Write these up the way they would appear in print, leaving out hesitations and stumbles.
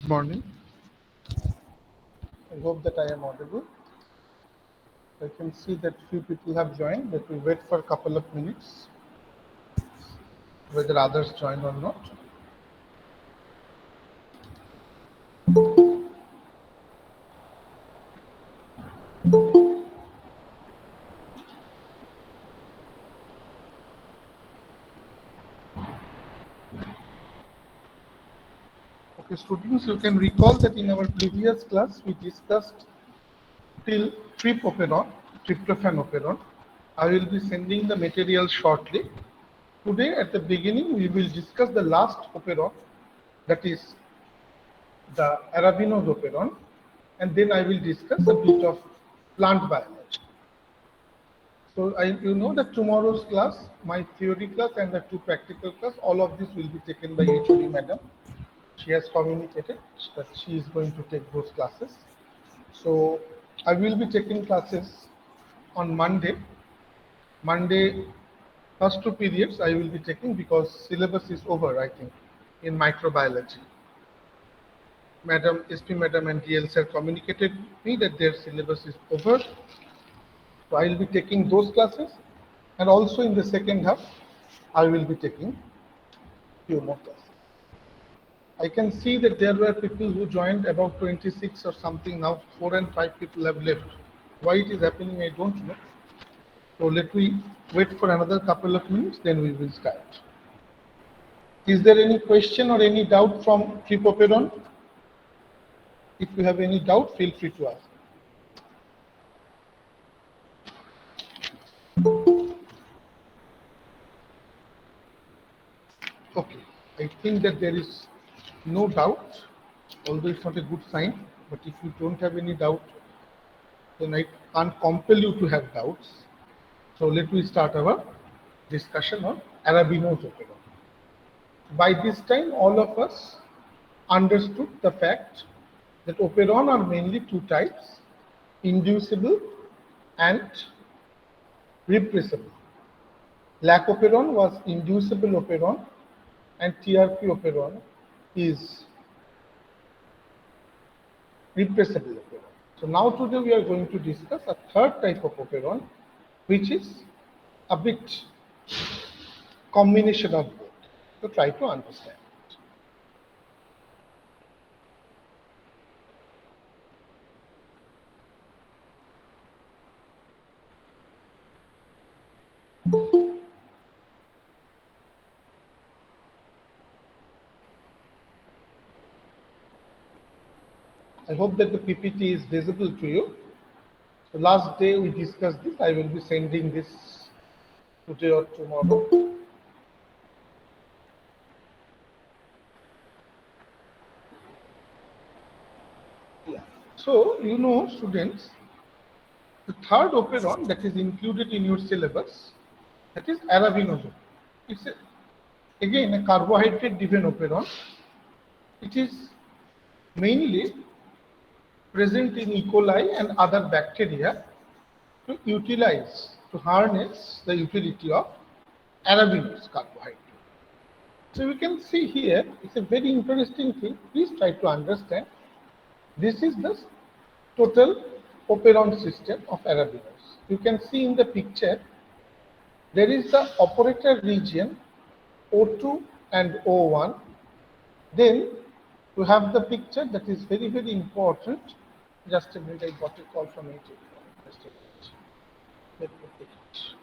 Morning. I hope that I am audible. I can see that few people have joined. Let me wait for a couple of minutes, whether others join or not. Okay, students, you can recall that in our previous class we discussed till tripoperon, tryptophan operon. I will be sending the material shortly. Today, at the beginning, we will discuss the last operon, that is the arabinose operon, and then I will discuss a bit of plant biology. So you know that tomorrow's class, my theory class and the two practical class, all of this will be taken by HOD madam. She has communicated that she is going to take those classes. So I will be taking classes on Monday. Monday, first two periods I will be taking because syllabus is over, I think, in microbiology. Madam, SP madam and DL sir communicated me that their syllabus is over. So I will be taking those classes, and also in the second half, I will be taking few more classes. I can see that there were people who joined about 26 or something. Now 4 and 5 people have left. Why it is happening, I don't know. So let me wait for another couple of minutes, then we will start. Is there any question or any doubt from Tripoperon? If you have any doubt, feel free to ask. Okay, I think that there is no doubt, although it's not a good sign. But if you don't have any doubt, then I can't compel you to have doubts. So let me start our discussion on arabinose operon. By this time, all of us understood the fact that operon are mainly two types, inducible and repressible. Lacoperon was inducible operon and TRP operon is repressible operon. So now today we are going to discuss a third type of operon, which is a bit combination of both. So try to understand. I hope that the PPT is visible to you. So last day we discussed this. I will be sending this today or tomorrow. Yeah. So you know, students, the third operon that is included in your syllabus, that is arabinose. It's again a carbohydrate driven operon. It is mainly present in E. coli and other bacteria to utilize, to harness the utility of arabinose carbohydrate. So you can see here, it's a very interesting thing. Please try to understand. This is the total operon system of arabinose. You can see in the picture, there is the operator region O2 and O1. Then you have the picture that is very, very important. Just a minute, I got a call from AT. Just a minute. Let me take it.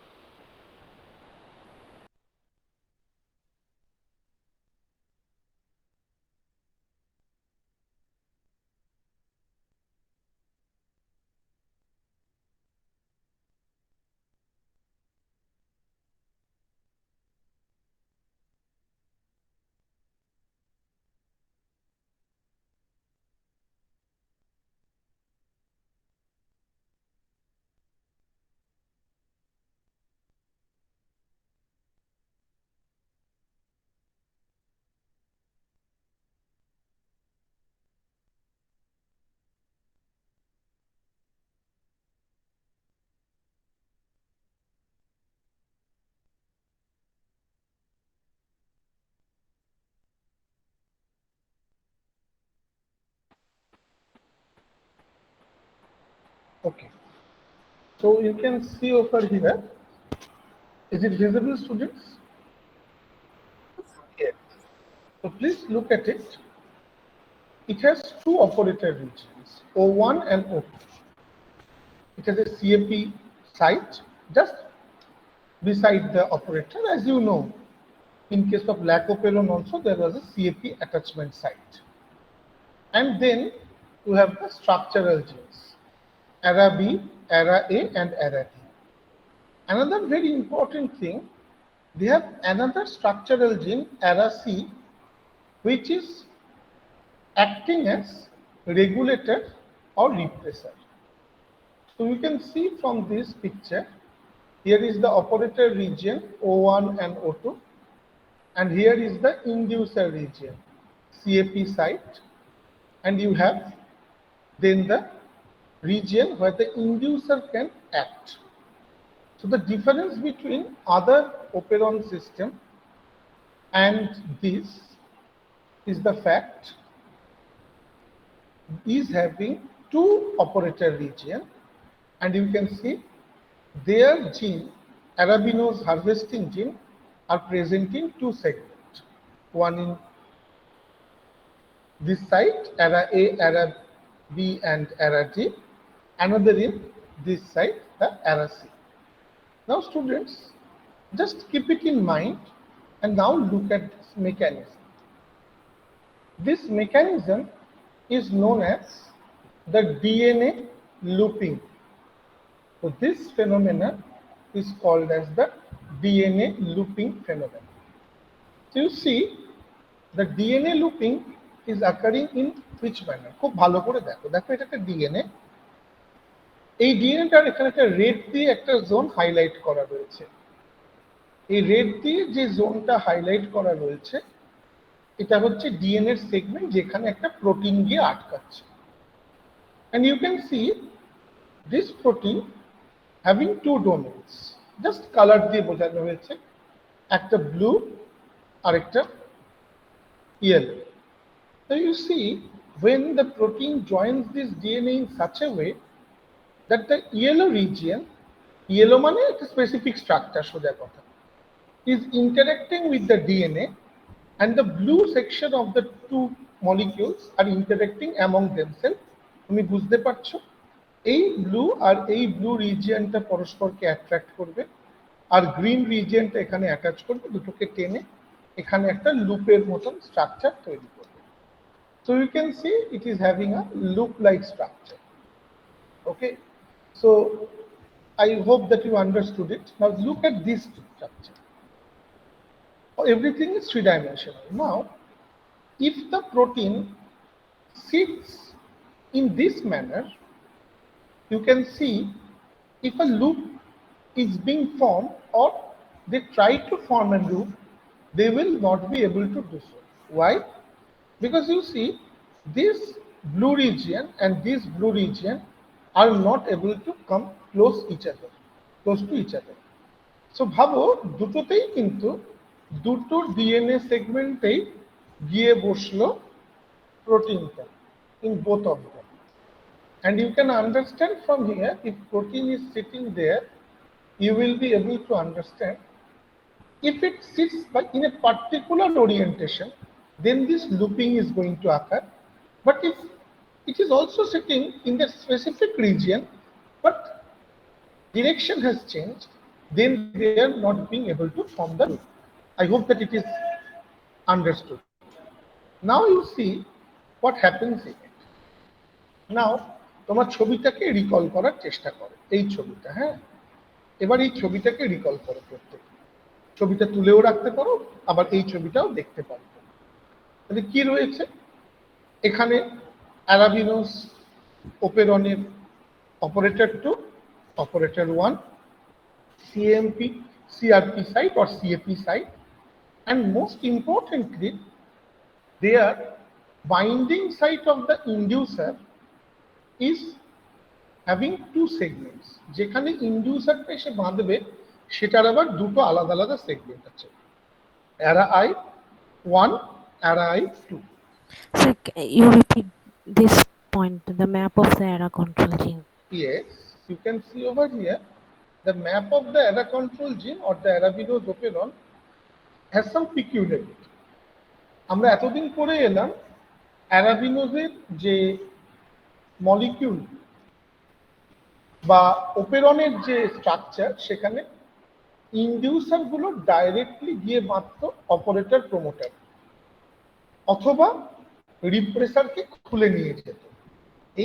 Okay. So you can see over here. Is it visible, students? Yes. So please look at it. It has two operator regions, O1 and O2. It has a CAP site just beside the operator. As you know, in case of Lacoperon also there was a CAP attachment site. And then you have the structural genes, ARA B, ARA A and ARA D. Another very important thing, they have another structural gene, ARA C, which is acting as regulator or repressor. So you can see from this picture, here is the operator region O1 and O2, and here is the inducer region, CAP site, and you have then the region where the inducer can act. So the difference between other operon system and this is the fact is having two operator region, and you can see their gene, arabinose harvesting gene, are present in two segments. One in this site, ARA A, ARA B and ARA D, another in this site, the ARA C. Now students, just keep it in mind and now look at this mechanism. This mechanism is known as the DNA looping. So this phenomenon is called as the DNA looping phenomenon. So you see, the DNA looping is occurring in which manner? খুব ভালো করে দেখো, দেখো এটা একটা DNA. এই ডিএনএটার এখানে একটা রেড দিয়ে একটা জোন হাইলাইট করা রয়েছে। এই রেড দিয়ে যে জোনটা হাইলাইট করা রয়েছে, এটা হচ্ছে ডিএনএর সেগমেন্ট যেখানে একটা প্রোটিন গিয়ে আটকাচ্ছে। And you can see this protein having two domains, just color দিয়ে বোঝানো হয়েছে, একটা ব্লু আর একটা yellow. So you see, when the protein joins this DNA in such a way that the yellow region, yellow মানে একটা specific structure সোজা কথা, is interacting with the DNA, and the blue section of the two molecules are interacting among themselves. তুমি বুঝতে পারছো, এই blue আর এই blue রিজিয়নটা পরস্পরকে অ্যাট্রাক্ট করবে, আর গ্রিন রিজিয়নটা এখানে অ্যাটাচ করবে, দুটোকে টেনে এখানে একটা লুপের মতন স্ট্রাকচার তৈরি করবে। So you can see it is having a loop-like structure. Okay, so I hope that you understood it. Now look at this structure. Everything is three-dimensional. Now, if the protein sits in this manner, you can see if a loop is being formed or they try to form a loop, they will not be able to do so. Why? Because you see, this blue region and this blue region are not able to come close to each other. So ভাবো দুটোতেই কিন্তু দুটো DNA সেগমেন্টেই গিয়ে বসলো প্রোটিনটা in both of them. And you can understand from here, if protein is sitting there, you will be able to understand if it sits in a particular orientation, then this looping is going to occur. But if it is also sitting in that specific region, but direction has changed, then they are not being able to form the loop. I hope that it is understood. Now you see what happens in it. Now, তোমার ছবিটাকে recall করার চেষ্টা করো, এই ছবিটা, হ্যাঁ, এবার এই ছবিটাকে রিকল করো, প্রত্যেক ছবিটা তুলেও রাখতে পারো, আবার এই ছবিটাও দেখতে পারো। তাহলে কি রয়েছে এখানে? অ্যারাবিনোস ওপেরনের operator 2, operator 1, CRP site or CAP site, and most importantly, their binding site of the inducer is having two segments. যেখানে ইন্ডিউসারটা এসে বাঁধবে সেটার আবার দুটো আলাদা আলাদা সেগমেন্ট আছে, ARA-I1, ARA-I2. So you repeat this point, the map of the ARA control gene. Yes, you can see over here the map of the ARA control gene or the arabinose operon has some peculiarity. আমরা এতদিন পরে এলাম অ্যারাবিনোজের যে molecule বা ওপেরনের যে structure সেখানে inducer গুলো directly গিয়ে মাত্র অপারেটর প্রমোটার অথবা রিপ্রেসারকে খুলে নিয়ে যেত।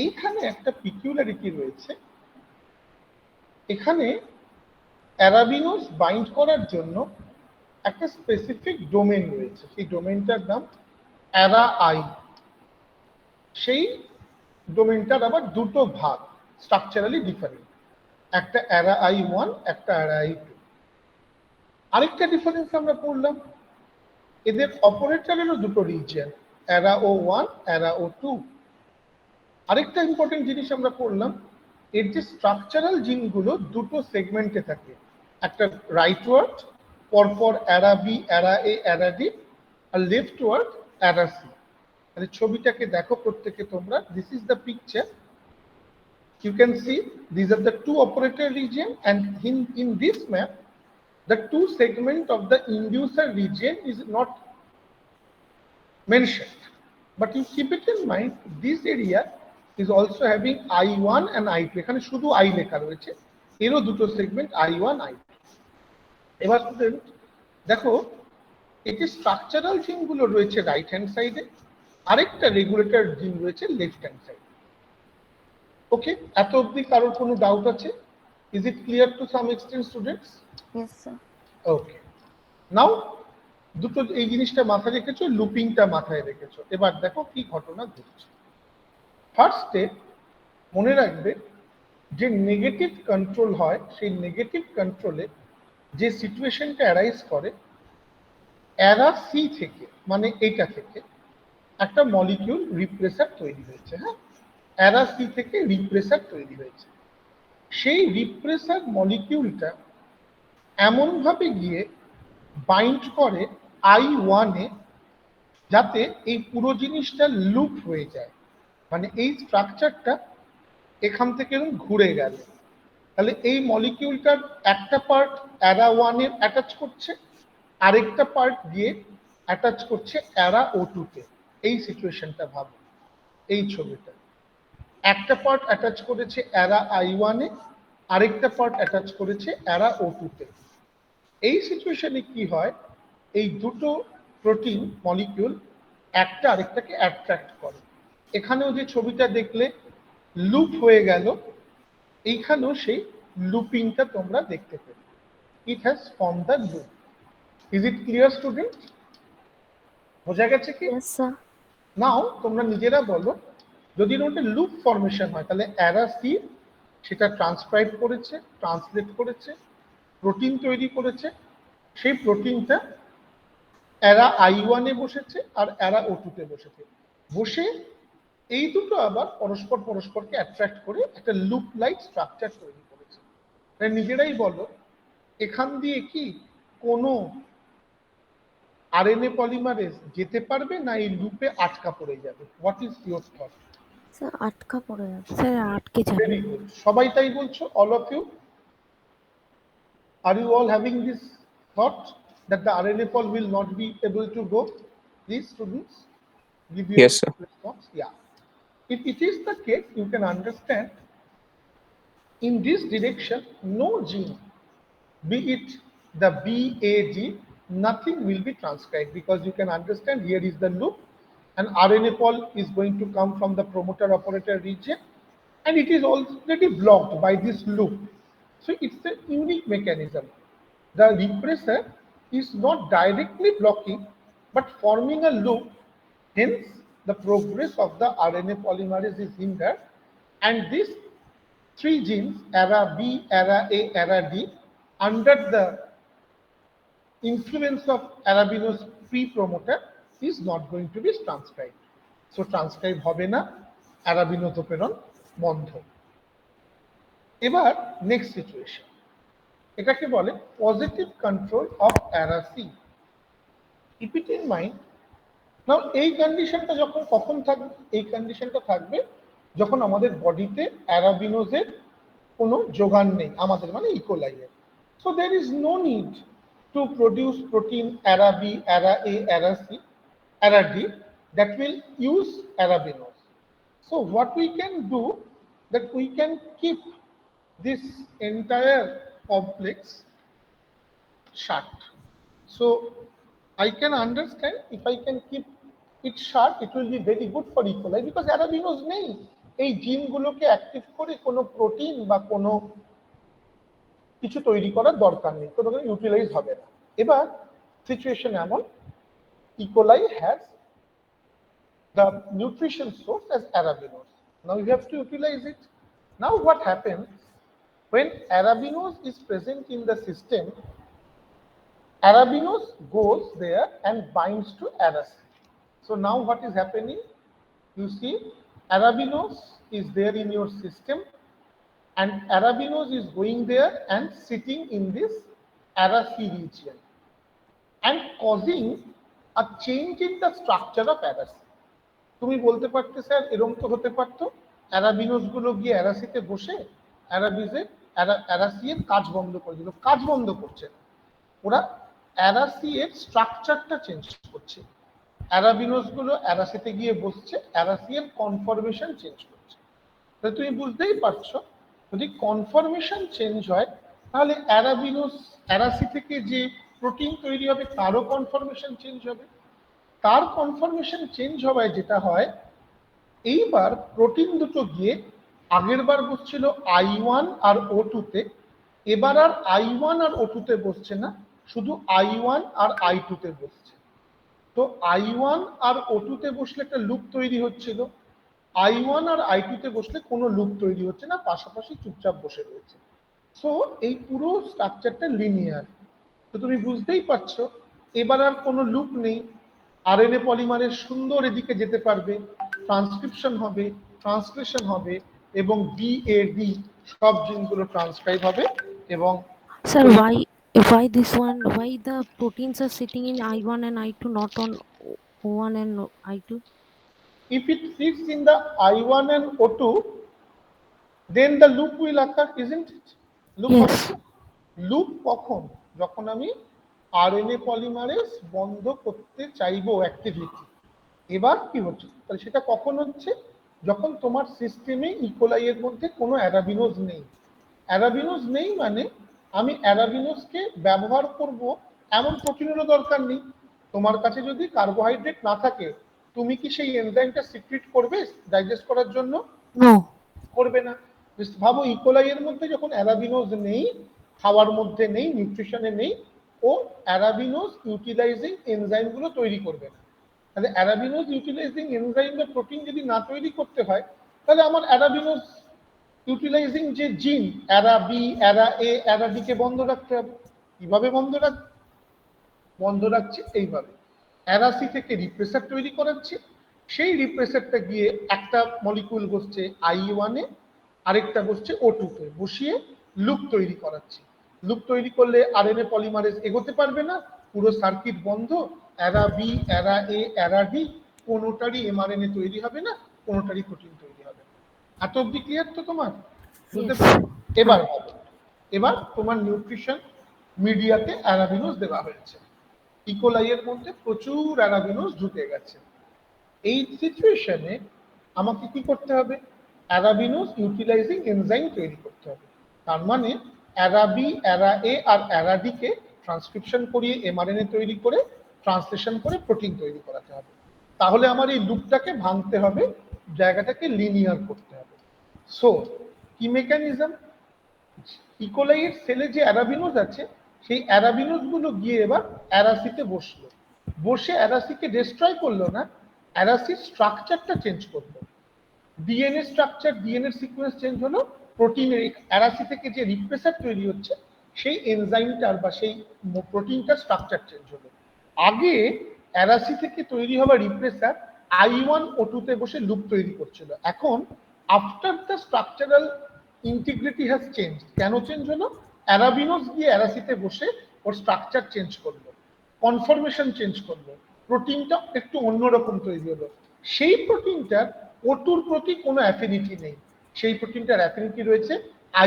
এইখানে একটা পিকিউলারিটি রয়েছে, এখানে অ্যারাবিনোজ বাইন্ড করার জন্য একটা স্পেসিফিক ডোমেন রয়েছে, সেই ডোমেনটার নাম অ্যারা আই। সেই ডোমেনটার আবার দুটো ভাগ, স্ট্রাকচারালি ডিফারেন্ট, একটা অ্যারা আই 1, একটা অ্যারা আই 2। আরেকটা ডিফারেন্স আমরা পড়লাম, এদের অপারেটরেরও দুটো রিজিয়ন, অ্যারা ও 1, অ্যারা ও 2। আরেকটা ইম্পর্টেন্ট জিনিস আমরা পড়লাম, এর যে স্ট্রাকচারাল জিনগুলো দুটো সেগমেন্টে থাকে, একটা রাইটওয়ার্ড পরপর অ্যারা বি, অ্যারা এ, অ্যারা ডি, আর লেফটওয়ার্ড অ্যারা সি। তাহলে ছবিটাকে দেখো প্রত্যেকে তোমরা, this is the picture. You can see these are the two operator region, and in this map the two segment of the inducer region is not mentioned, but you keep it in mind this area is also having I1 and I2। এখানে শুধু I লেখা রয়েছে, এরও দুটো segment I1 I2। এবার student দেখো, এটি structural জিন গুলো রয়েছে রাইট হ্যান্ড সাইডে, আরেকটা রেগুলেটর জিন রয়েছে লেফট হ্যান্ড সাইডে। ওকে, এত অবধি কারোর কোনো ডাউট আছে? Is it clear to some extent students? Yes, sir. Okay, now দুটো এই জিনিসটা মাথায় রেখেছো, লুপিংটা মাথায় রেখেছো। এবার দেখো কি ঘটনা ঘটছে। ফার্স্টে মনে রাখবে যে নেগেটিভ কন্ট্রোল হয়, সেই নেগেটিভ কন্ট্রোলে যে সিচুয়েশনটা অ্যারাইজ করে, অ্যারা সি থেকে মানে এইটা থেকে একটা মলিকিউল রিপ্রেসার তৈরি হয়েছে। হ্যাঁ, অ্যারা সি থেকে রিপ্রেসার তৈরি হয়েছে। সেই রিপ্রেসার মলিকিউলটা এমনভাবে গিয়ে বাইন্ড করে I1 এ, যাতে এই পুরো জিনিসটা লুপ হয়ে যায়, মানে এই স্ট্রাকচারটা এখান থেকে ঘুরে গেল। তাহলে এই মলিকিউলটার একটা পার্ট অ্যারা 1 এর অ্যাটাচ করছে, আরেকটা পার্ট গিয়ে অ্যাটাচ করছে অ্যারা O2 তে। এই সিচুয়েশনটা ভাবো, এই ছবিটা একটা পার্ট অ্যাটাচ করেছে অ্যারা I1 এ, আরেকটা পার্ট অ্যাটাচ করেছে অ্যারা O2 তে। এই সিচুয়েশনে কি হয়, এই দুটো প্রোটিন মলিকিউল একটা আরেকটাকে অ্যাট্রাক্ট করে। এখানেও যে ছবিটা দেখলে লুপ হয়ে গেল, এইখানেও সেই লুপিংটা তোমরা দেখতে পেলে। It has form the loop. Is it clear student? বোঝা গেছে কি? Yes, sir. নাও তোমরা নিজেরা বলো, যদি ওটা লুপ ফরমেশন হয় তাহলে অ্যারা সি সেটা ট্রান্সক্রাইব করেছে, ট্রান্সলেট করেছে, প্রোটিন তৈরি করেছে। সেই প্রোটিনটা অ্যারা I1 এ বসেছে আর অ্যারা O2 তে বসেছে। বসে এই দুটো আবার পরস্পরকে অ্যাট্রাক্ট করে একটা লুপ লাইক স্ট্রাকচার তৈরি করেছে। তাই নিজেরাই বলো, এখান দিয়ে কি কোনো আরএনএ পলিমারেজ যেতে পারবে না এই লুপে আটকা পড়ে যাবে? What is your thought? Sir আটকা পড়ে যাবে, স্যার আটকে যাবে। ভেরি গুড, সবাই তাই বলছো? All of you, are you all having this thought that the RNA poly will not be able to go? These students give you Yes, sir. response. Yeah, if it is the case, you can understand in this direction no gene, be it the BAG, nothing will be transcribed, because you can understand here is the loop and RNA poly is going to come from the promoter operator region and it is already blocked by this loop. So it's a unique mechanism. The repressor is not directly blocking but forming a loop, hence the progress of the RNA polymerase is hindered, and these three genes, ARA B, ARA A, ARA D, under the influence of arabinose pre-promoter is not going to be transcribed. So transcribe হবে না, arabinose operon বন্ধ। এবার next situation, এটাকে বলে positive control of ARA C। Keep it in mind. Now এই কন্ডিশনটা যখন কখন থাকবে? এই কন্ডিশনটা থাকবে যখন আমাদের বডিতে অ্যারাবিনোজের কোনো যোগান নেই, আমাদের মানে ইকোলাইয়ের। So there is no need to produce protein ARA B, ARA A, ARA C, ARA D that will use arabinose. So what we can do, that we can keep this entire complex shut. So I can understand if I can keep it shut, it will be very good for E. coli because arabinose নেই এই জিনগুলোকে active করে কোনো protein বা কোনো কিছু তৈরি করার দরকার নেই, কোনো ইউটিলাইজ হবে না। এবার সিচুয়েশন এমন, E. coli has the nutrition source as arabinose. Now you have to utilize it. Now what happens when arabinose is present in the system? Arabinose goes there and binds to aracid. So now what is happening? You see, arabinose is there in your system, and arabinose is going there and sitting in this aracid region and causing a change in the structure of aracid. তুমি বলতে পারতে sir এরকম তো হতে পারতো অ্যারাবিনোজ গুলো গিয়ে অ্যারাসিতে বসে অ্যারাসিয়ের কাজ বন্ধ করে দিল। কাজ বন্ধ করছে না, ওরা অ্যারাসিয়ের স্ট্রাকচারটা চেঞ্জ করছে। অ্যারাবিনোজ গুলো অ্যারাসিতে গিয়ে বসছে, অ্যারাসিয়ের কনফরমেশন চেঞ্জ করছে। তাহলে তুমি বুঝতেই পারছো যদি কনফরমেশন চেঞ্জ হয় তাহলে অ্যারাবিনোজ অ্যারাসি থেকে যে প্রোটিন তৈরি হবে তারও কনফরমেশন চেঞ্জ হবে। তার কনফরমেশন চেঞ্জ হওয়ায় যেটা হয়, এইবার প্রোটিন দুটো গিয়ে আগের বার বসছিল I1 আর O2 তে, এবার আর I1 আর O2 তে বসছে না, শুধু I1 আর I2 তে বসছে। তো I1 আর O2 তে বসলে একটা লুপ তৈরি হচ্ছিল, I1 আর I2 তে বসলে কোনো লুপ তৈরি হচ্ছে না, পাশাপাশি চুপচাপ বসে রয়েছে। সো এই পুরো স্ট্রাকচারটা লিনিয়ার। তো তুমি বুঝতেই পারছো এবার আর কোনো লুপ নেই, আরএনএ পলিমারের সুন্দর এদিকে যেতে পারবে, ট্রান্সক্রিপশন হবে, ট্রান্সলেশন হবে এবং ডিএডি সব জিনগুলো ট্রান্সক্রাইব হবে এবং Sir, why this one? Why the proteins are sitting in I1 and I2, not on O1 and I2? if it sits in the I1 and O2, then the loop will occur, isn't it? Loop হবে Yes. তো? Loop কখন? যখন আমি RNA polymerase বন্ধ করতে চাইবো activity. এবার কি হচ্ছে তাহলে সেটা কখন হচ্ছে? যখন তোমার সিস্টেমে ইকোলাইয়ের মধ্যে কোনো অ্যারাবিনোজ নেই। অ্যারাবিনোজ নেই মানে আমি অ্যারাবিনোজকে ব্যবহার করব এমন প্রোটিনেরও দরকার নেই। তোমার কাছে যদি কার্বোহাইড্রেট না থাকে তুমি কি সেই এনজাইমটা সিক্রিট করবে ডাইজেস্ট করার জন্য? No. করবে না। ভাবো ইকোলাইয়ের মধ্যে যখন অ্যারাবিনোজ নেই, খাওয়ার মধ্যে নেই, নিউট্রিশনে নেই, ও অ্যারাবিনোজ ইউটিলাইজিং এনজাইমগুলো তৈরি করবে না। তাহলে অ্যারাবিনোজ ইউটিলাইজিং এনজাইম বা প্রোটিন যদি না তৈরি করতে হয় তাহলে আমার অ্যারাবিনোজ ইউটিলাইজিং যে জিন অ্যারা বি, অ্যারা এ, অ্যারা ডি কে বন্ধ রাখতে হবে। কিভাবে বন্ধ রাখছে? এইভাবে অ্যারাসি থেকে রিপ্রেসার তৈরি করাচ্ছে, সেই রিপ্রেসারটা গিয়ে একটা মলিকুল বসছে I1 এ, আরেকটা বসছে O2 তে, বসিয়ে লুপ তৈরি করাচ্ছে। লুপ তৈরি করলে আরএনএ পলিমারেজ এগোতে পারবে না, পুরো সার্কিট বন্ধ, অ্যারা বি, অ্যারা এ, অ্যারা ডি কোনোটারই এমআরএনএ তৈরি হবে না, কোনোটারই প্রোটিন তৈরি হবে না। এত অব্দি ক্লিয়ার তো তোমার? বুঝতে Yes. পারছো? এবার এবার তোমার নিউট্রিশন মিডিয়াতে অ্যারাবিনোজ দেওয়া হয়েছে, ইকোলাইয়ের মধ্যে প্রচুর অ্যারাবিনোজ ঢুকে গেছে। এই সিচুয়েশনে আমাকে কি করতে হবে? অ্যারাবিনোজ ইউটিলাইজিং এনজাইম তৈরি করতে হবে। তার মানে অ্যারাবি, অ্যারা এ আর অ্যারাডি কে ট্রান্সক্রিপশন করিয়ে এমআরএনএ তৈরি করে ট্রান্সলেশন করে প্রোটিন তৈরি করাতে হবে। তাহলে আমার এই লুপটাকে ভাঙতে হবে, জায়গাটাকে লিনিয়ার করতে হবে। সো কি মেকানিজম? ইকোলাইয়ের সেলে যে অ্যারাবিনোজ আছে সেই অ্যারাবিনোজ গুলো গিয়ে এবার অ্যারাসিতে বসলো, বসে অ্যারাসিকে ডিস্ট্রয় করলো না, অ্যারাসির স্ট্রাকচারটা চেঞ্জ করলো। DNA structure, DNA sequence change হলো, প্রোটিনের অ্যারাসি থেকে যে রিপ্রেসার তৈরি হচ্ছে সেই এনজাইমটার বা সেই প্রোটিনটার স্ট্রাকচার চেঞ্জ হলো। আগে অ্যারাসি থেকে তৈরি হওয়া রিপ্রেসার I1 O2 তে বসে লুপ তৈরি করছিল, এখন after the structural integrity has change. কেন চেঞ্জ হলো? অ্যারাবিনোজ গিয়ে অ্যারাসিতে বসে ওর স্ট্রাকচার চেঞ্জ করলো, কনফরমেশন চেঞ্জ করলো, প্রোটিনটা একটু অন্যরকম তৈরি হলো। সেই প্রোটিনটার O2-র প্রতি কোনো অ্যাফিনিটি নেই, সেই প্রোটিনটার অ্যাফিনিটি রয়েছে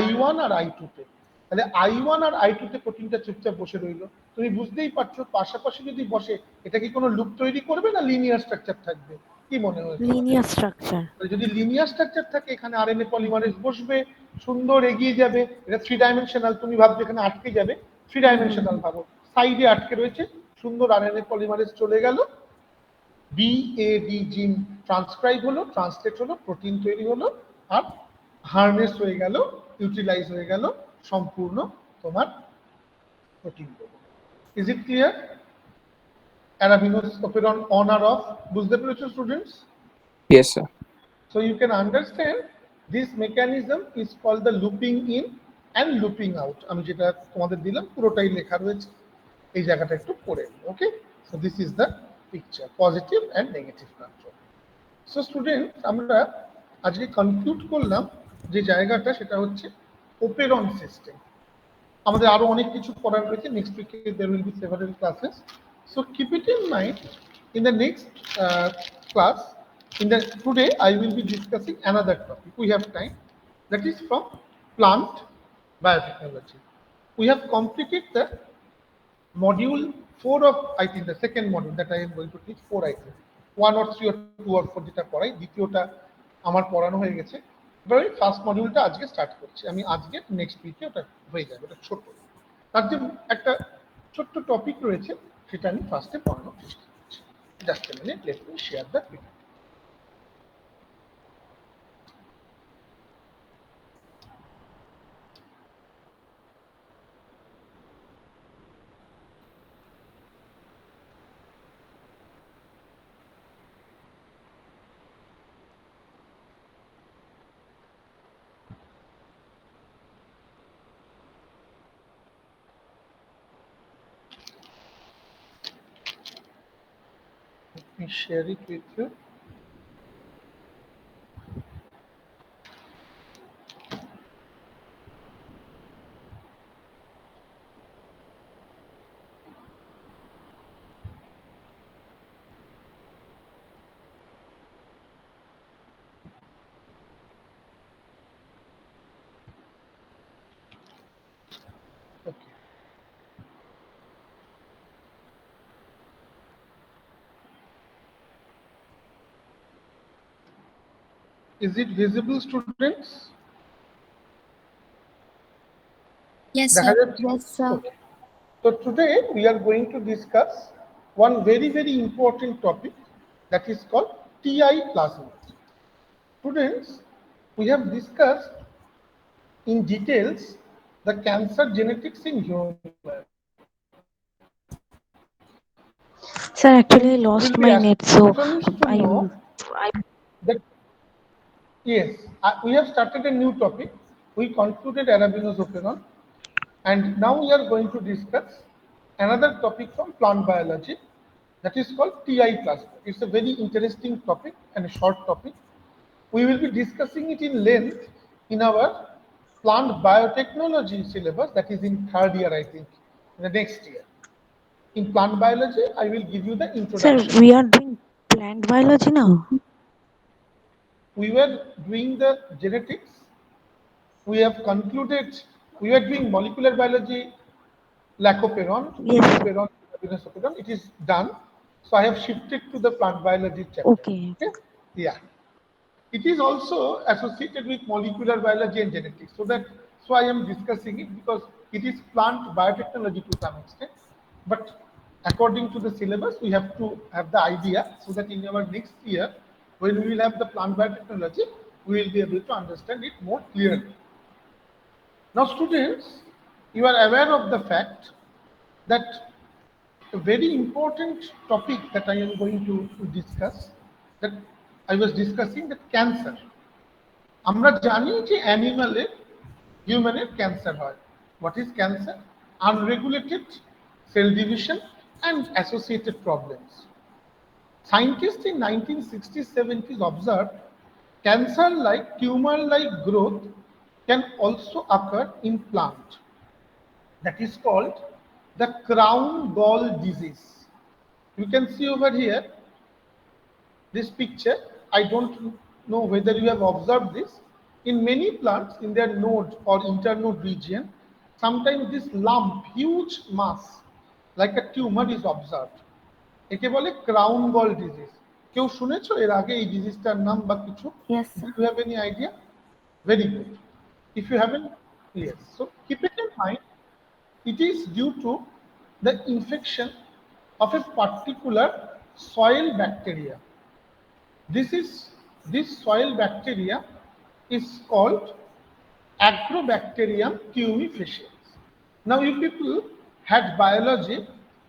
I1 আর I2-তে। তাহলে I1 আর I2-তে প্রোটিনটা চুপচাপ বসে রইল। তুমি বুঝতেই পারছো পাশাপাশি যদি বসে এটা কি কোনো লুপ তৈরি করবে না লিনিয়ার স্ট্রাকচার থাকবে? কি মনে হয়? Linear structure. যদি লিনিয়ার স্ট্রাকচার থাকে এখানে আরএনএ পলিমারেজ বসবে, সুন্দর এগিয়ে যাবে। এটা 3 ডাইমেনশনাল, তুমি ভাবছো এখানে আটকে যাবে, 3 ডাইমেনশনাল ভাবো, সাইডে আটকে রয়েছে, সুন্দর আরএনএ পলিমারেজ চলে গেল, বিএডি জিন ট্রান্সক্রাইব হলো, ট্রান্সলেট হলো, প্রোটিন তৈরি হলো, আর হার্নেস হয়ে গেল, ইউটিলাইজ হয়ে গেল সম্পূর্ণ তোমার protein. Is it clear? Arabinose operon on or off বুঝতে পেরেছো students? Yes, sir. So you can understand this mechanism is called the looping in and looping out. আমি যেটা তোমাদের দিলাম পুরোটাই লেখা রয়েছে, এই জায়গাটা একটু পড়ে নিই। Okay, so this is the picture, positive and negative control. So student, আমরা আজকে কনক্লুড করলাম যে জায়গাটা, সেটা হচ্ছে ওপেরন সিস্টেম। আমাদের আরো অনেক কিছু পড়ার রয়েছে, নেক্সট উইকে there will be several classes, so keep it in mind. In the next class, today I will be discussing another topic, we have time, that is from plant biotechnology. We have completed the module 4 of, I think the second module that I am going to teach, 4 I think 1 or 3 or 2 or 4 যেটা পড়াই, দ্বিতীয়টা আমার পড়ানো হয়ে গেছে। এবারে first মডিউলটা আজকে start করছি আমি, আজকে নেক্সট উইকে ওটা হয়ে যাবে, ওটা ছোট। তার যে একটা ছোট্ট টপিক রয়েছে সেটা আমি ফার্স্টে পড়ানোর চেষ্টা করছি। Just a minute, let me share the PDF. Let me share it with you. Okay. Is it visible, students? Yes, দেখা sir. যাচ্ছে? Yes, sir. Okay. So today we are going to discuss one very, very important topic, that is called TI plasmid. Students, we have discussed in details the cancer genetics in human. Sir, actually I lost my net, so astonished to know that yes, we have started a new topic. We concluded Arabinose operon, and now we are going to discuss another topic from plant biology, that is called TI plasmid. It's a very interesting topic and a short topic. We will be discussing it in length in our plant biotechnology syllabus, that is in 3rd year, I think, in the next year. In plant biology, I will give you the sir, introduction. we are doing plant biology now. We were doing the genetics. We have concluded, we were doing molecular biology, lacoperon, Yes. operon, operon. It is done. So I have shifted to the plant biology chapter. Okay. Yeah. It is also associated with molecular biology and genetics. So I am discussing it because it is plant biotechnology to some extent. But according to the syllabus, we have to have the idea so that in our next year, when we will have the plant biotechnology, we will be able to understand it more clearly. Now, students, you are aware of the fact that a very important topic that I am going to discuss, that I was discussing, that cancer. আমরা জানি যে অ্যানিমালের হিউম্যানের cancer হয়। What is cancer? Unregulated cell division and associated problems. Scientists in 1960s, 70s observed cancer-like, tumor-like growth can also occur in plant. That is called the crown gall disease. You can see over here this picture. I don't know whether you have observed this. In many plants, in their node or internode region, sometimes this lump, huge mass, like a tumor, is observed. একে বলে crown গল disease. কেউ শুনেছো এর আগে এই ডিজিজটার নাম বা কিছু? Yes, Do sir. you have any idea? Very good. If you haven't, yes. So keep it in mind. It is due to the infection of a particular soil bacteria. This soil bacteria is called Agrobacterium tumefaciens. Now, you people had biology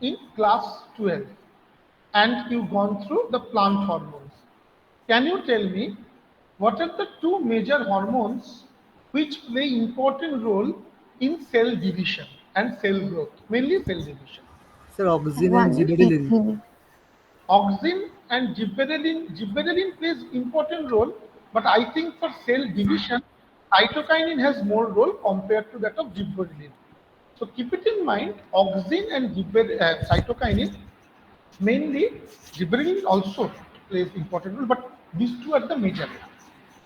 in class 12 and you've gone through the plant hormones. Can you tell me what are the two major hormones which play important role in cell division and cell growth, mainly cell division? Sir, auxin and One gibberellin. ethylene. Auxin and gibberellin plays important role, but I think for cell division, cytokinin has more role compared to that of gibberellin. So keep it in mind, auxin and cytokinin, mainly gibberellin also plays important role, but these two are the major.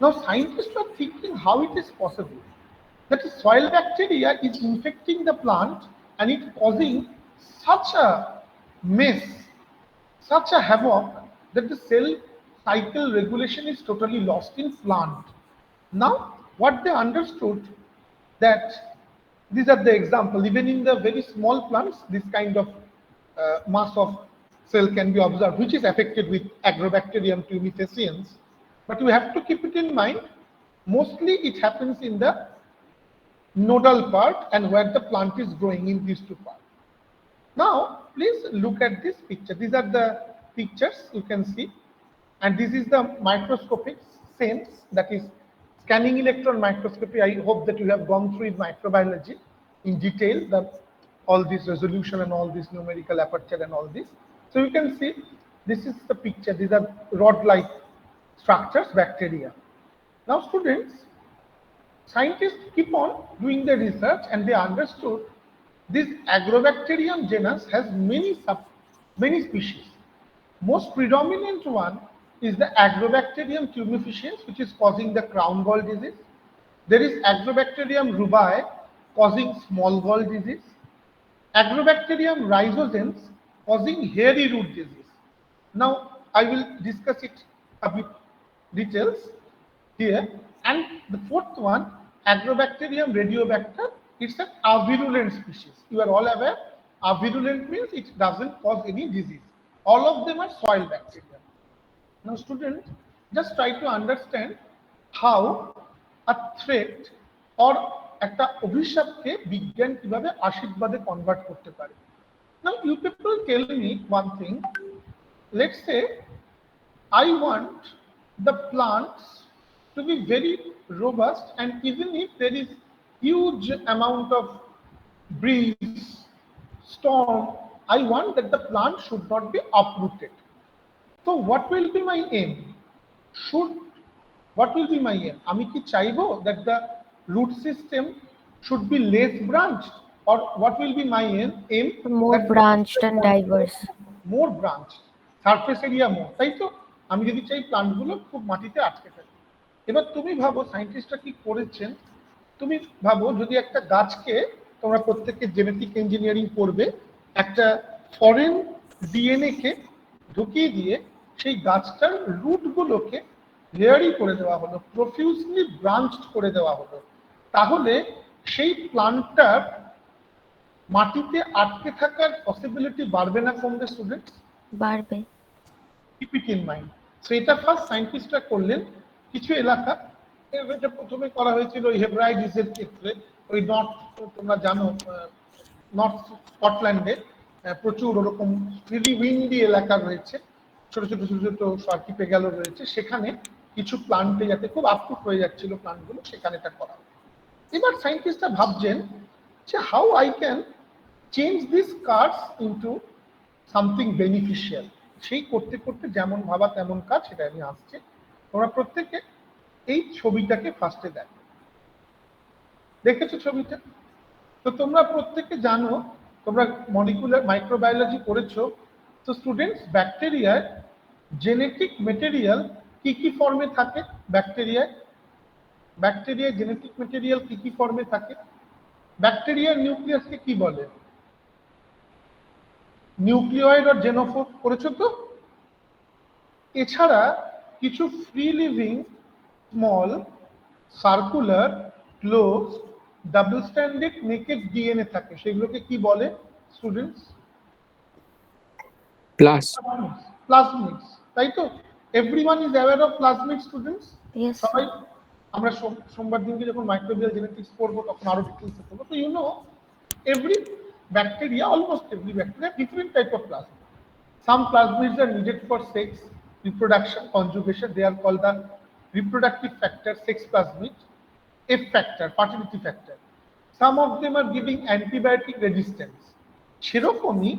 Now scientists are thinking how it is possible that a soil bacteria is infecting the plant and it causing such a mess, such a havoc, that the cell cycle regulation is totally lost in plant. Now, what they understood, that these are the example, even in the very small plants, this kind of mass of cell can be observed, which is affected with Agrobacterium tumefaciens. But you have to keep it in mind, mostly it happens in the nodal part and where the plant is growing in these two parts. Now, please look at this picture. These are the pictures you can see, and this is the microscopic sense, that is scanning electron microscopy. I hope that you have gone through in microbiology in detail, all this resolution and all this numerical aperture and all this. So you can see this is the picture. These are rod-like structures, bacteria. Now, students, scientists keep on doing the research and they understood this Agrobacterium genus has many species. Most predominant one is the Agrobacterium tumefaciens, which is causing the crown gall disease. There is Agrobacterium rubi causing small gall disease. Agrobacterium rhizogens causing hairy root disease. Now I will discuss it a bit details here. And the fourth one, Agrobacterium radiobacter, it's an avirulent species. You are all aware, avirulent means it doesn't cause any disease. All of them are soil bacteria. Now students, just try to understand how a threat or একটা অভিশাপকে বিজ্ঞান কিভাবে আশীর্বাদে convert করতে পারে। Now you people tell me one thing. Let's say I want the plants to be very robust, and even if there is huge amount of breeze, storm, I want that the plant should not be uprooted. So what will be my aim? What will be my aim? আমি কি চাইবো that the root system should be less branched, or what will be my aim? More branched and diverse. More branched, surface area more, তাই তো? আমি যদি চাই প্লান্টগুলো খুব মাটিতে আটকে থাকে। এবার তুমি ভাবো সায়েন্টিস্টরা কি করেছেন, তুমি ভাবো যদি একটা গাছকে, তোমরা প্রত্যেককে জেনেটিক ইঞ্জিনিয়ারিং পড়বে, একটা ফরেন ডিএনএ কে ঢুকিয়ে দিয়ে সেই গাছটার রুটগুলোকে লেয়ারি করে দেওয়া হলো, প্রফিউজলি ব্রাঞ্চড করে দেওয়া হলো, তাহলে সেই প্লান্টটার মাটিতে আটকে থাকার পসিবিলিটি বাড়বে না কমবে স্টুডেন্টস? বাড়বে। Keep it in mind. So এটা ফার্স্ট সায়েন্টিস্টরা করলেন। কিছু এলাকা এটা প্রথমে করা হয়েছিল হেব্রাইডিসের ক্ষেত্রে, ওই নর্থ, তোমরা জানো নর্থ স্কটল্যান্ডে প্রচুর ওরকম ফ্রিলি উইন্ডি এলাকা রয়েছে, ছোট ছোট ছোট ছোট আর্কিপেলাগ রয়েছে, সেখানে কিছু প্লান্টে যাতে খুব আপরুট হয়ে যাচ্ছিল প্লান্টগুলো, সেখানে এটা করা। এবার সায়েন্টিস্টরা ভাবছেন যে how I can change this curse into something beneficial. সেই করতে করতে যেমন ভাবা তেমন কাজ, সেটা আমি আসছে। তোমরা প্রত্যেকে এই ছবিটাকে ফার্স্টে দেখো, দেখেছো ছবিটা? তো তোমরা প্রত্যেকে জানো, তোমরা মলিকুলার মাইক্রোবায়োলজি পড়েছো। তো স্টুডেন্টস, ব্যাকটেরিয়ার জেনেটিক মেটেরিয়াল কি ফর্মে থাকে ব্যাকটেরিয়ায়? ব্যাকটেরিয়া জেনেটিক ম্যাটেরিয়াল কি ফর্মে থাকে? ব্যাকটেরিয়ার নিউক্লিয়াসকে কি বলে? নিউক্লিয়েড আর জেনোফোর করেছো তো? এছাড়া কিছু free living small circular close double standard naked DNA থাকে, সেগুলোকে কি বলে স্টুডেন্টস? প্লাজমিডস, তাই তো? Everyone is aware of plasmid students? Yes, সবাই sir. আমরা সোমবার দিনকে যখন মাইক্রোবিয়াল জেনেটিক্স পড়বো তখন আরো ডিটেইলসে পড়বো। তো you know every bacteria, almost every bacteria, different type of plasmid. Some plasmids are needed for sex, reproduction, conjugation. They are called the reproductive factor, sex plasmid. F factor, fertility factor. Some of them are giving antibiotic resistance. সেরকমই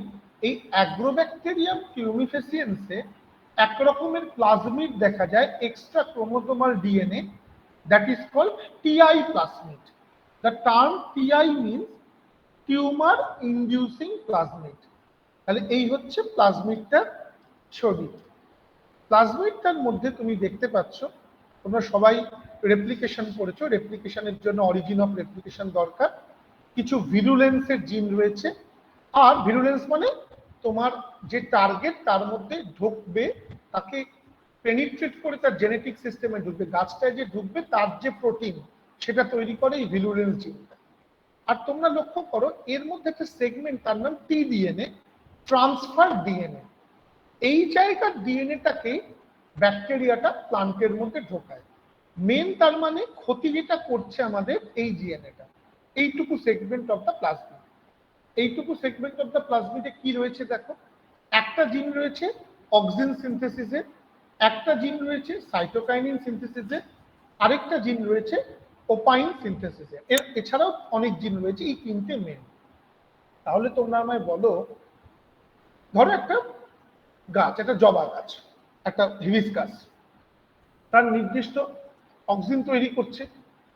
এই অ্যাগ্রোব্যাকটেরিয়াম টিউমিফেসিয়েন্সে এক রকমের plasmid দেখা যায়, extra chromosomal DNA, that is called Ti plasmid. The term Ti means tumour inducing plasmid. তাহলে এই হচ্ছে প্লাজমিডটার ছবি। প্লাজমিডটার মধ্যে তুমি দেখতে পাচ্ছ, তোমরা সবাই রেপ্লিকেশন পড়েছো, রেপ্লিকেশনের জন্য অরিজিন অফ রেপ্লিকেশন দরকার। কিছু ভিরুলেন্সের জিন রয়েছে, আর ভিরুলেন্স মানে তোমার যে টার্গেট তার মধ্যে ঢুকবে, তাকে পেনিট্রেট করে তার জেনেটিক সিস্টেমে ঢুকবে, গাছটায় যে ঢুকবে তার যে প্রোটিন সেটা তৈরি করে এই ভিরুলেন্স জিনটা। আর তোমরা লক্ষ্য করো এর মধ্যে একটা সেগমেন্ট, তার নাম টিডিএনএ, ট্রান্সফার ডিএনএ। এই জায়গার ডিএনএটাকে ব্যাকটেরিয়াটা প্লান্টের মধ্যে ঢোকায়। মেন তার মানে ক্ষতি যেটা করছে আমাদের এই ডিএনএটা, এইটুকু সেগমেন্ট অফ দ্য প্লাজমিড। এইটুকু সেগমেন্ট অফ দ্য প্লাজমিডে কি রয়েছে দেখো, একটা জিন রয়েছে অক্সিন সিনথেসিসে, একটা জিন রয়েছে সাইটোকাইনিন সিনথেসিসে, আরেকটা জিন রয়েছে ওপাইন সিনথেসিসে। এছাড়াও অনেক জিন রয়েছে, এই তিনটে মেন। তাহলে তোমরা আমায় বলো, ধরো একটা গাছ, একটা জবা গাছ, একটা হিবিস্কাস, তার নির্দিষ্ট অক্সিন তৈরি করছে,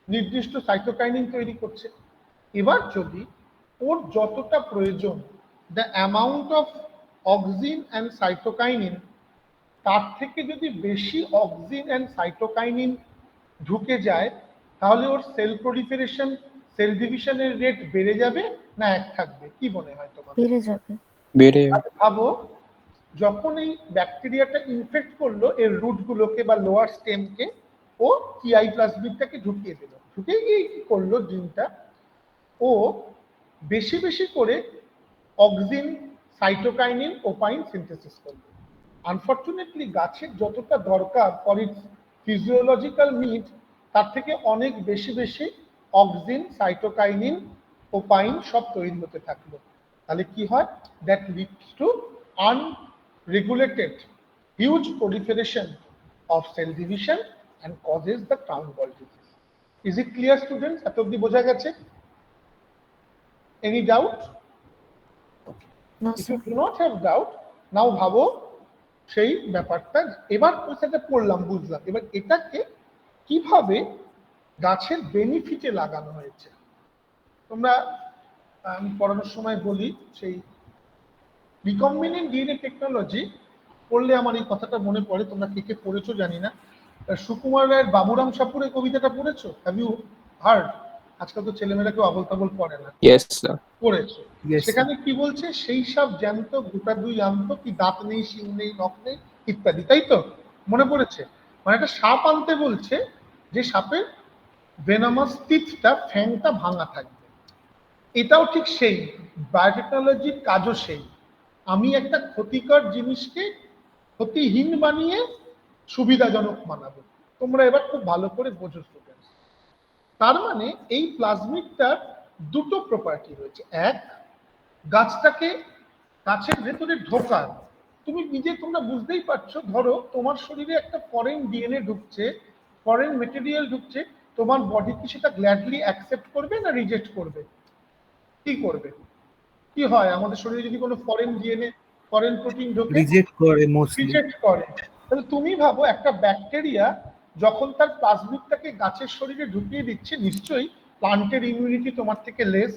নির্দিষ্ট সাইটোকাইনিন তৈরি করছে। এবার যদি ওর যতটা প্রয়োজন, the amount of auxin and cytokinin, তার থেকে যদি বেশি অক্সিন অ্যান্ড সাইটোকাইনিন ঢুকে যায়, তাহলে ওর সেল প্রলিফারেশন, সেল ডিভিশনের রেট বেড়ে যাবে না এক থাকবে? কি মনে হয় তোমার? বেড়ে যাবে। ভাবো যখন এই ব্যাকটেরিয়াটা ইনফেক্ট করলো এর রুটগুলোকে বা লোয়ার স্টেমকে, ও টিআই প্লাজমিডটাকে ঢুকিয়ে দিল। ঢুকে গিয়ে কি করলো জিনটা, ও বেশি বেশি করে অক্সিন, সাইটোকাইনিন, ওপাইন সিনথেসিস করলো। আনফরচুনেটলি গাছের যতটা দরকার ফর ইটস ফিজিওলজিক্যাল নিড, তার থেকে অনেক বেশি বেশি অক্সিন, সাইটোকাইনিন, ওপাইন সব তৈরি হতে থাকলো। তাহলে কি হয়? That leads to unregulated huge proliferation of cell division and causes the crown gall disease. Is it clear students? এত অবধি বোঝা গেছে? Any doubt? No, If sir. you do not have doubt, now ভাবো সেই ব্যাপারটা, এবার সেটা পড়লাম, বুঝলাম, এবার এটাকে কিভাবে গাছের বেনিফিটে লাগানো হয়েছে। তোমরা আমি পড়ানোর সময় বলি, সেই রিকম্বিনেন্ট ডিএনএ টেকনোলজি পড়লে আমার এই কথাটা মনে পড়ে। তোমরা কে কে পড়েছো জানি না, সুকুমার রায়ের বাবুরাম সাপুরে কবিতাটা পড়েছো? Have you heard? আজকাল তো ছেলেমেয়েরা কেউ আবল তাবল পড়ে না। Yes, sir. পড়েছো? Yes, সেখানে কি বলছে? সেই সব জ্যান্ত গোটা দুই আন্ত, কি দাঁত নেই, শিং নেই, নখ নেই, ইত্যাদি, তাই তো? মনে পড়েছে? মানে একটা সাপ আনতে বলছে, যে সাপের ভেনামাস টিথটা, ফ্যাংটা ভাঙা থাকবে। এটাও ঠিক সেই, বায়োটেকনোলজির কাজও সেই। আমি একটা ক্ষতিকর জিনিসকে ক্ষতিহীন বানিয়ে সুবিধাজনক বানাবো। তোমরা এবার খুব ভালো করে বোঝো স্টুডেন্টস। তার মানে এই প্লাজমিডটার দুটো প্রপার্টি রয়েছে। এক, গাছটাকে গাছের ভেতরে ঢোকার, তুমি নিজে তোমরা বুঝতেই পারছো, ধরো তোমার শরীরে একটা ফরেন ডিএনএ ঢুকছে, ফরেন মেটেরিয়াল ঢুকছে, তোমার বডি কি সেটা গ্ল্যাডলি অ্যাকসেপ্ট করবে না রিজেক্ট করবে? কি করবে? কি হয় আমাদের শরীরে যদি কোনো ফরেন ডিএনএ, ফরেন প্রোটিন ঢোকে? রিজেক্ট করে মোস্টলি। রিজেক্ট করে। তাহলে তুমি ভাবো একটা ব্যাকটেরিয়া যখন তার প্লাজমিডটাকে গাছের শরীরে ঢুকিয়ে দিচ্ছে, নিশ্চয়ই প্লান্টের ইমিউনিটি তোমার থেকে লেস,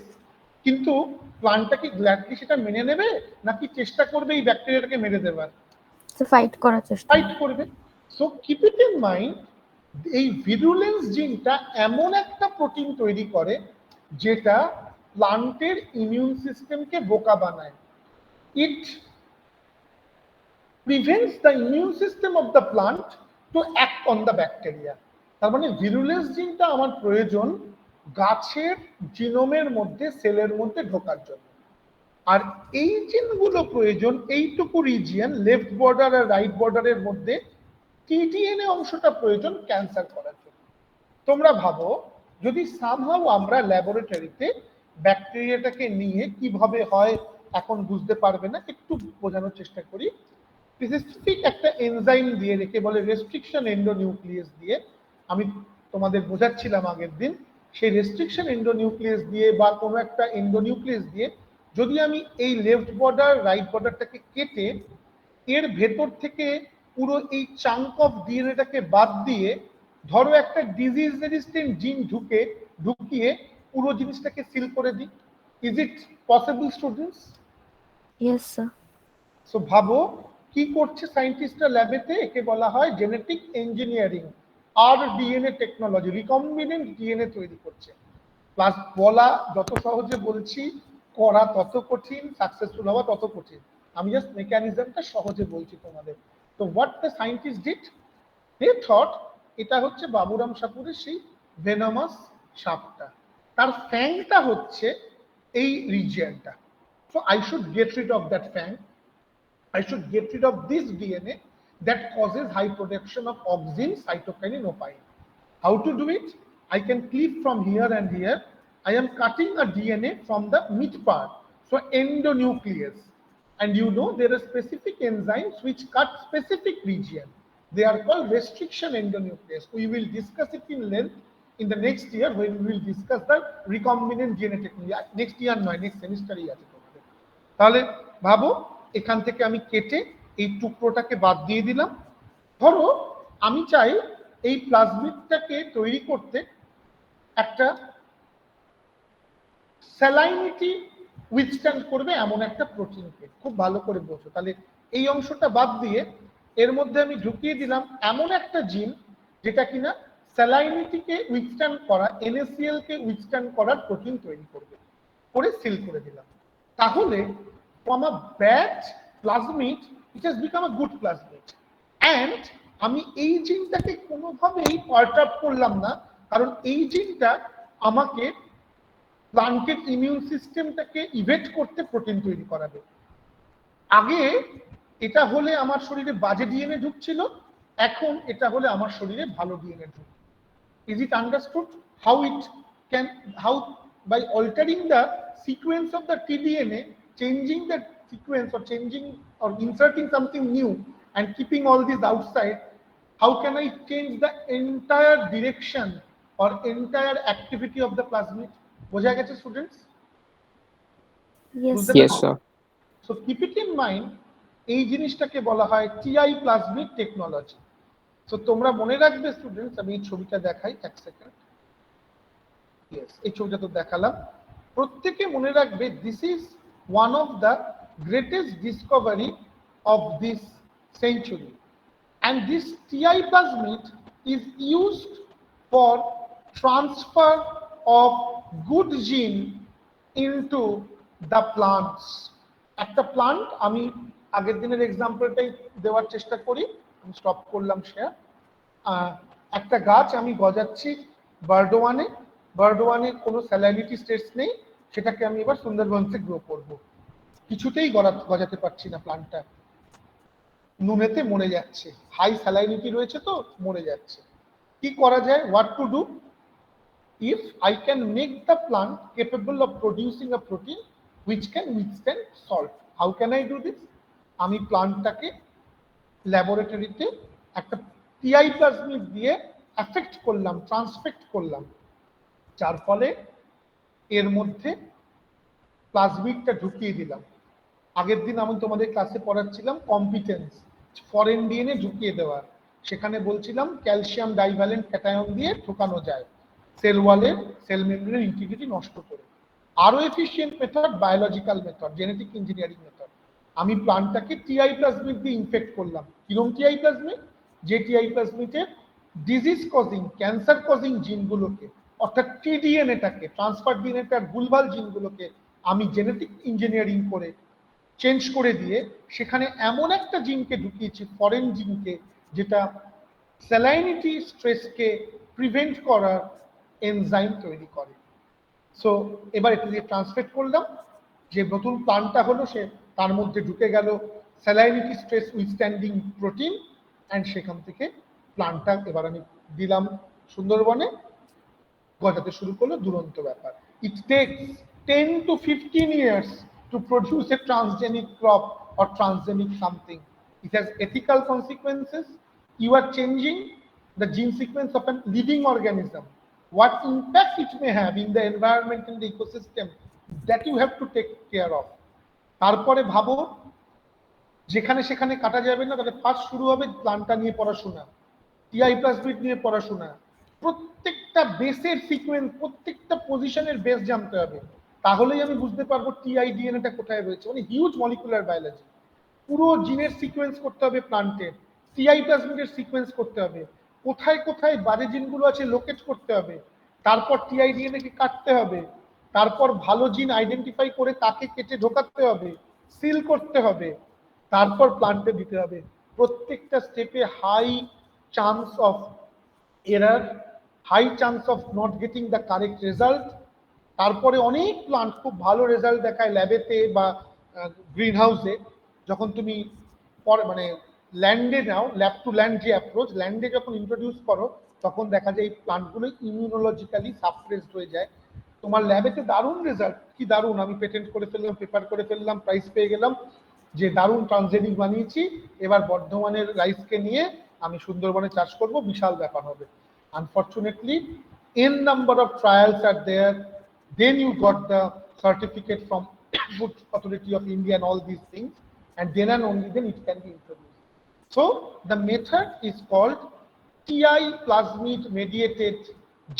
কিন্তু প্লান্টটা কি গ্ল্যাডলি সেটা মেনে নেবে, নাকি চেষ্টা করবে এই ব্যাকটেরিয়াটাকে মেরে দেবার? ফাইট করার চেষ্টা। ফাইট করবে। So keep it in mind, এই ভিরুলেন্স জিনটা এমন একটা প্রোটিন তৈরি করে যেটা প্লান্টের ইমিউন সিস্টেমকে বোকা বানায়। ইট prevents the immune system of the plant to act on the bacteria. তার মানে ভিরুলেন্স জিনটা আমার প্রয়োজন গাছের জিনোমের মধ্যে, সেলের মধ্যে ঢোকার জন্য। আর এই জিনগুলো প্রয়োজন এইটুকু রিজিয়ন, লেফট বর্ডার আর রাইট বর্ডারের মধ্যে টিডিএনএ অংশটা প্রয়োজন ক্যান্সার করার জন্য। তোমরা ভাবো যদি সামহাউ আমরা ল্যাবরেটরিতে ব্যাকটেরিয়াটাকে নিয়ে কিভাবে হয় এখন বুঝতে পারবে না, একটু বোঝানোর চেষ্টা করি। স্পেসিফিক একটা এনজাইম দিয়ে রেখে বলে রেস্ট্রিকশন এন্ডোনিউক্লিয়াস দিয়ে, আমি তোমাদের বোঝাচ্ছিলাম আগের দিন, সেই রেস্ট্রিকশন এন্ডোনিউক্লিয়াস দিয়ে বা কোনো একটা এন্ডোনিউক্লিয়াস দিয়ে যদি আমি এই লেফট বর্ডার রাইট বর্ডারটাকে কেটে এর ভেতর থেকে পুরো এই চাঙ্ক অফ ডিএনএটাকে বাদ দিয়ে ধরো একটা ডিজিজ রেজিস্ট্যান্ট জিন ঢুকিয়ে পুরো জিনিসটাকে সিল করে দিই, is it possible students? Yes, sir. So ভাবো কি করছে সায়েন্টিস্টরা ল্যাবেতে, একে বলা হয় জেনেটিক ইঞ্জিনিয়ারিং আর ডিএনএ টেকনোলজি, রিকম্বিনেন্ট ডিএনএ তৈরি করছে। প্লাস বলা যত সহজে বলছি, করা তত কঠিন, সাকসেসফুল হওয়া তত কঠিন। আমি জাস্ট মেকানিজমটা সহজে বলছি তোমাদের। তো what the scientist did, they thought এটা হচ্ছে বাবুরাম সাপুরের সেই ভেনামাস সাপটা, তার ফ্যাংটা হচ্ছে এই রিজিয়নটা। So I should get rid of that fang, I should get rid of this DNA that causes high production of auxin, cytokinin, opine. How to do it? I can clip from here and here. I am cutting a DNA from the mid part, so endonucleus. And you know there are specific enzymes which cut specific region. They are called restriction endonuclease. We will discuss it in length in the next year when we will discuss the recombinant DNA technology. Next year, no, next semester. তাহলে ভাবো এখান থেকে আমি কেটে এই টুকরোটাকে বাদ দিয়ে দিলাম। ধরো আমি চাই এই প্লাজমিডটাকে তৈরি করতে একটা স্যালাইনিটি উইথস্ট্যান্ড করবে এমন একটা প্রোটিনকে, খুব ভালো করে বোঝো। তাহলে এই অংশটা বাদ দিয়ে এর মধ্যে আমি ঢুকিয়ে দিলাম এমন একটা জিন যেটা কিনা স্যালাইনিটিকে উইথস্ট্যান্ড করা, NaCl কে উইথস্ট্যান্ড করার প্রোটিন তৈরি করবে, করে সিল করে দিলাম। তাহলে from a bad plasmid it has become a good plasmid, and আমি এই জিনটাকে কোনোভাবেই পার্টার্ব করলাম না, কারণ এই জিনটা আমাকে প্লান্টের ইমিউন সিস্টেমটাকে ইভেট করতে প্রোটিন তৈরি করাবে। আগে এটা হলে আমার শরীরে বাজে ডিএনএ ঢুকছিল, এখন এটা হলে আমার শরীরে ভালো ডিএনএ ঢুকবে। Is it understood how it can, how by altering the sequence of the tDNA, changing the sequence or changing or inserting something new and keeping all this outside, how can I change the entire direction or entire activity of the plasmid? বোঝা গেছে students? Yes. Yes, sir. So keep it in mind, এই জিনিসটাকে বলা হয় TI plasmid technology. So তোমরা মনে রাখবে students, আমি এই ছবিটা দেখাই এক সেকেন্ড। ইয়েস, এই ছবিটা তো দেখালাম, প্রত্যেকে মনে রাখবে this is one of the greatest Discovery of this century, and this TI plasmid is used for transfer of good gene into the plants. একটা প্লান্ট, আমি আগের দিনের এক্সাম্পলটাই দেওয়ার চেষ্টা করি, আমি স্টপ করলাম শেয়ার। একটা গাছ আমি গজাচ্ছি বার্ডওয়ানে কোনো স্যালাইনিটি স্টেটস নেই, সেটাকে আমি এবার সুন্দরবনসে গ্রো করব। কিছুতেই গজাতে পারছি না, প্লান্টটা নুনেতে মরে যাচ্ছে, হাই স্যালাইনিটি রয়েছে তো মরে যাচ্ছে। কি করা যায়? What to do? if I can make the plant capable of producing a protein which can withstand salt, how can I do this? আমি প্লান্টটাকে ল্যাবরেটরিতে একটা টিআই প্লাজমিড দিয়ে অ্যাফেক্ট করলাম, ট্রান্সফেক্ট করলাম, যার ফলে এর মধ্যে প্লাজমিডটা ঢুকিয়ে দিলাম। আগের দিন আমি তোমাদের ক্লাসে পড়াচ্ছিলাম কম্পিটেন্স, ফরেন ডিএনএ ঢুকিয়ে দেওয়া, সেখানে বলছিলাম ক্যালসিয়াম ডাইভ্যালেন্ট ক্যাটায়ন দিয়ে ঢোকানো যায় সেল ওয়ালের, সেল মেমব্রেনের ইন্টিগ্রিটি নষ্ট করে। আরো efficient method biological method, genetic engineering method. আমি প্লান্টটাকে টিআই প্লাজমিড দিয়ে ইনফেক্ট করলাম। কিরকম টিআই প্লাজমিড? যে টিআই প্লাজমিডের ডিজিজ কজিং ক্যান্সার কজিং জিনগুলোকে অর্থাৎ টিডিএনএটাকে ট্রান্সফার ডিএনএটার ভুলভাল জিনগুলোকে আমি জেনেটিক ইঞ্জিনিয়ারিং করে চেঞ্জ করে দিয়ে সেখানে এমন একটা জিনকে ঢুকিয়েছি ফরেন জিনকে যেটা স্যালাইনিটি স্ট্রেসকে প্রিভেন্ট করার এনজাইম তৈরি করে। সো এবার এটা দিয়ে ট্রান্সলেট করলাম, যে নতুন প্লান্টটা হলো সে তার মধ্যে ঢুকে গেল salinity stress withstanding protein, and সেখান থেকে প্লান্টটা এবার আমি দিলাম সুন্দরবনে, গজাতে শুরু করলো। দুরন্ত ব্যাপার। ইট tax 10 to 15 years to produce a transgenic crop or transgenic something. It has ethical consequences. You are changing the gene sequence of a living organism. What impact it may have in the environment and the ecosystem, that you have to take care of. তারপরে ভাবো যেখানে সেখানে কাটা যাবে না, তাহলে first শুরু হবে প্লান্টটা নিয়ে পড়াশোনা, টিআই প্লাজমিড নিয়ে পড়াশোনা, প্রত্যেকটা বেসের সিকোয়েন্স, প্রত্যেকটা পজিশনের বেস জানতে হবে, তাহলেই আমি বুঝতে পারবো টিআই ডিএনএটা কোথায় রয়েছে। মানে হিউজ মলিকুলার বায়োলজি, পুরো জিনের সিকোয়েন্স করতে হবে প্লান্টের, টিআই প্লাজমিডের সিকোয়েন্স করতে হবে, কোথায় কোথায় বাজে জিনগুলো আছে লোকেট করতে হবে, তারপর টিআই ডিএনএ কে কাটতে হবে, তারপর ভালো জিন আইডেন্টিফাই করে তাকে কেটে ঢোকাতে হবে, সিল করতে হবে, তারপর প্লান্টে দিতে হবে। প্রত্যেকটা স্টেপে high chance of error, high chance of not getting the correct result. তারপরে অনেক প্লান্ট খুব ভালো রেজাল্ট দেখায় ল্যাবেতে বা গ্রিন হাউসে, যখন তুমি মানে ল্যান্ডে নাও, ল্যাব টু ল্যান্ড যে অ্যাপ্রোচ, ল্যান্ডে যখন ইন্ট্রোডিউস করো তখন দেখা যায় এই প্লান্টগুলো ইমিউনোলজিক্যালি সাপ্রেসড হয়ে যায়। তোমার ল্যাবেতে দারুণ রেজাল্ট, কি দারুণ, আমি পেটেন্ট করে ফেললাম, পেপার করে ফেললাম, প্রাইজ পেয়ে গেলাম, যে দারুণ ট্রানজেনিক বানিয়েছি, এবার বর্ধমানের রাইসকে নিয়ে আমি সুন্দরবনে চাষ করব, বিশাল ব্যাপার হবে। Unfortunately n number of trials are there, then you got the certificate from Food Authority of India and all these things, and then and only then it can be introduced. So the method is called TI plasmid mediated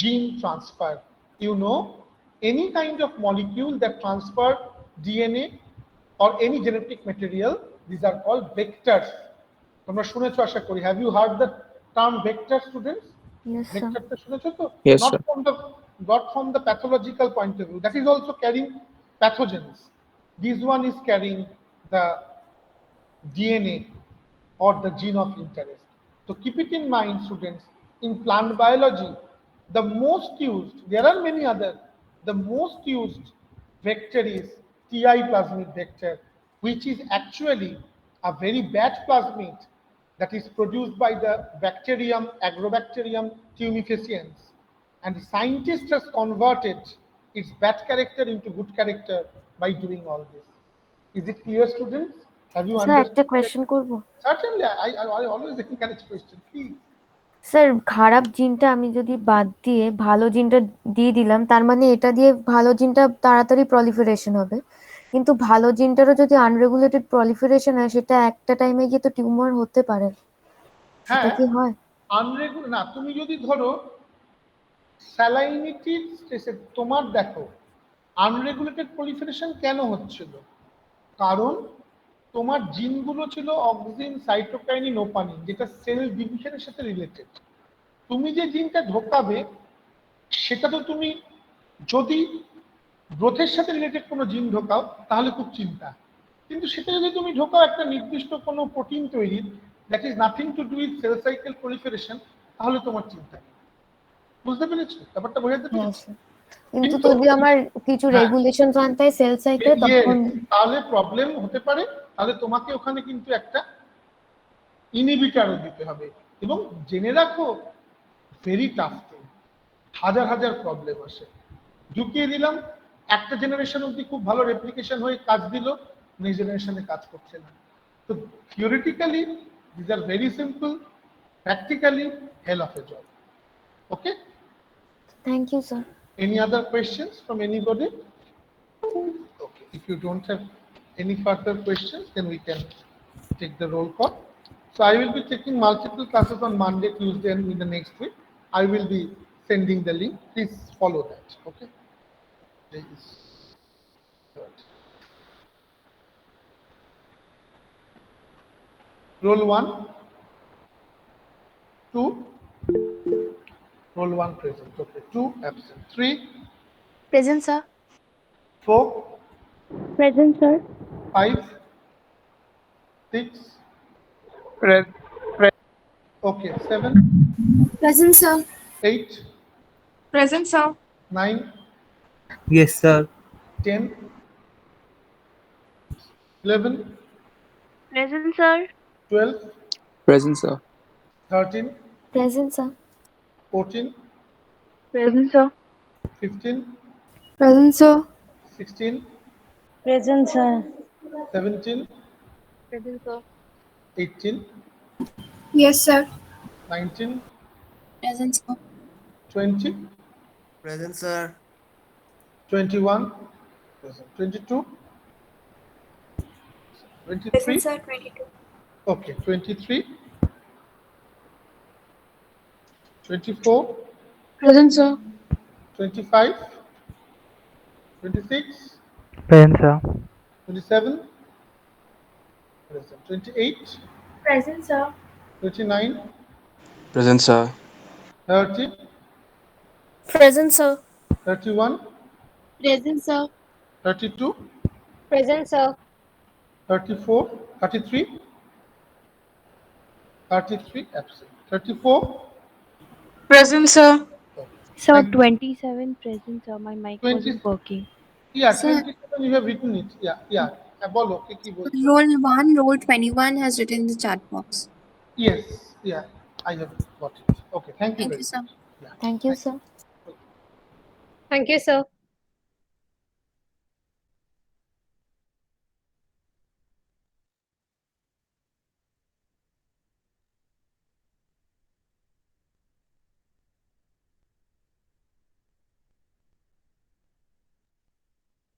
gene transfer. You know, any kind of molecule that transfer DNA or any genetic material, these are called vectors. তোমরা শুনেছো আশা করি, have you heard the term vector, students? Yes, sir. Vector শুনেছো তো? Yes, Not sir. from the pathological point of view, that is also carrying pathogens. This one is carrying the DNA or the gene of interest. So keep it in mind, students, in plant biology, the most used, there are many other, the most used vector is TI plasmid vector, which is actually a very bad plasmid that is produced by the bacterium, Agrobacterium tumefaciens. And the scientist has converted its bad character into good character by doing all this. Is it clear, students? Have you sir একটা understood? Question করব? Certainly, I always encourage question, please. Sir খারাপ জিনটা আমি যদি বাদ দিয়ে ভালো জিনটা দিয়ে দিলাম, তার মানে এটা দিয়ে ভালো জিনটা তাড়াতাড়ি প্রলিফারেশন হবে, কিন্তু ভালো জিনটারও যদি আনরেগুলেটেড প্রলিফারেশন হয়, সেটা একটা টাইমে গিয়ে তো টিউমার হতে পারে, সেটা হ্যাঁ, কি হয়? আনরেগুলার না, তুমি যদি ধরো স্যালাইনিটির স্ট্রেসে তোমার দেখো আনরেগুলেটেড প্রলিফারেশন কেন হচ্ছিল, কারণ তোমার জিনগুলো ছিল অক্সিন, সাইটোকাইনিন, ওপানিন, যেটা সেল ডিভিশনের সাথে রিলেটেড। তুমি যে জিনটা ঢোকাবে সেটা তো তুমি যদি গ্রোথের সাথে রিলেটেড কোনো জিন ঢোকাও তাহলে খুব চিন্তা, কিন্তু সেটা যদি তুমি ঢোকাও একটা নির্দিষ্ট কোনো প্রোটিন তৈরির, that is nothing to do with cell cycle proliferation, তাহলে তোমার চিন্তা নেই। বুঝতে পেরেছো ব্যাপারটা? বোঝাতে পেরেছি? কিন্তু যদি আমার কিছু রেগুলেশন জানতে হয় সেল সাইকেল, তখন তাহলে প্রবলেম হতে পারে, তাহলে তোমাকে ওখানে কিন্তু একটা ইনহিবিটরও দিতে হবে। এবং জেনে রাখো, ভেরি টাফ থিং, হাজার হাজার প্রবলেম আসে। ঢুকিয়ে দিলাম, একটা জেনারেশন অব্দি খুব ভালো রেপ্লিকেশন হয়ে কাজ দিল, নেক্সট জেনারেশনে কাজ করছে না। তো theoretically this are very simple, practically hell of a job. Okay, thank you sir. any other questions from anybody? Okay, if you don't have any further questions, then we can take the roll call. So I will be taking multiple classes on Monday, Tuesday, and in the next week. I will be sending the link. Please follow that. Okay. Please. Roll 1. 2, roll 1 present. Okay, 2 absent. 3, Present, sir. 4, Present, sir. 5, 6. Okay, 7, Present, sir. 8, Present, sir. 9, Yes, sir. 10, 11, Present, sir. 12, Present, sir. 13, Present, sir. 14, Present, sir. 15, Present, sir. 16, Present, sir. 17, Present, sir. 18, Yes, sir. 19, Present, sir. 20, Present, sir. 21, 22, Present, 23. sir. 22. Okay, 23, 24, Present, sir. 25, 26, Present, sir. 27, 28, Present, sir. 29, Present, sir. 30, Present, sir. 31, Present, sir. 32, Present, sir. 34, 33, 33 absent. 34. Present, sir. Okay. Sir, Thank you. 27 present, sir. My mic 20, wasn't working. yeah, Sir, 27 you have written it. Yeah, yeah. বলো কি বলছো? roll 1, roll 21 has written in the chat box. Yes, yeah, I have got it. Okay, thank you Thank very you, sir. much. Yeah, Thank you, thank sir. you. Thank you, sir.